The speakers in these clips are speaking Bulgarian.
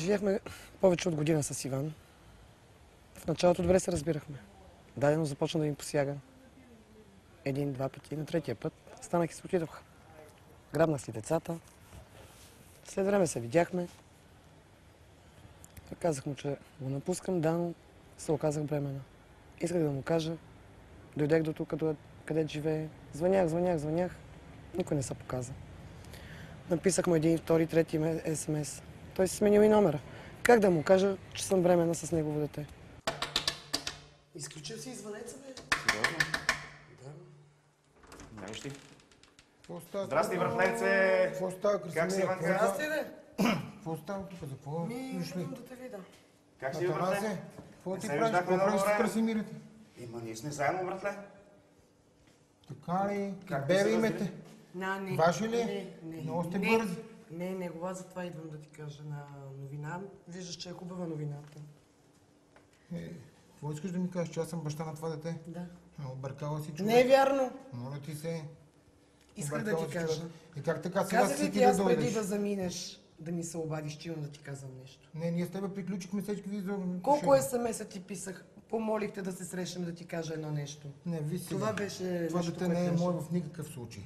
Живеехме повече от година с Иван. В началото добре се разбирахме. Дадено започна да ми посяга. Един-два пъти. На третия път станах и се отидох. Грабнах си децата. След време се видяхме. Казах му, че го напускам, да, но се оказах бременна. Исках да му кажа. Дойдех до тук, където живее. Звънях. Никой не се показа. Написах му един, втори, трети СМС. Той си сменил и номера. Как да му кажа, че съм бременна с негово дете? Изключил си звънеца, бе. Сериозно? Да. Знаеш ли? Здрасти, братленце! Какво става, Красимира? Как си, Иванка? Здрасти, бе. Какво става тук? За какво пришли? Искам да те видя. Как си, братле? Атанасе, какво ти се правиш? виждахме Какво много правиш с време. Красимирите? Има, ние сме заедно, братле. Така ли? Как Бебе се имете? Не. Ваши ли? Не. Много сте бързи. Не, негова, затова идвам да ти кажа на новина. Виждаш, че е хубава новината. Какво искаш да ми кажеш, че аз съм баща на това дете? Да. Объркала си човек. Не е вярно. Моля ти се. Исках да Объркала ти си кажа. човек. И как така сега Казах си ли ти ти да аз преди дойдеш? да заминеш, да ми се обадиш, че имам да ти казвам нещо? Не, ние с тебе приключихме всички ви за... Колко СМС-а ти писах? Помолихте да се срещнем да ти кажа едно нещо. Не, ви сега. Това беше Това нещо, дете което не е беше. мое в никакъв случай.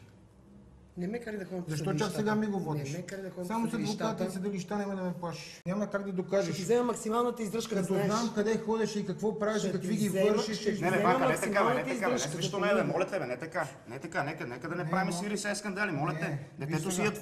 Не ме карай да ходим по Защо чак съдилищата. сега ми го водиш? Не ме карай да ходим Само по с адвокати съдилищата. и съдилища няма да ме плашиш. Няма как да Ще докажеш. ти взема максималната издръжка, да Като знаеш. знам къде ходиш и какво правиш и Ще какви ти ги взема- вършиш. ще ти Не, взема Ванка, не така, бе, максималната не така, бе. издръжка, Срещу да нея, бе, помогна. моля те, бе, не така. Не така, нека да не правим моля. сири се скандали, моля те. Не, Детето виж си е сега. твое.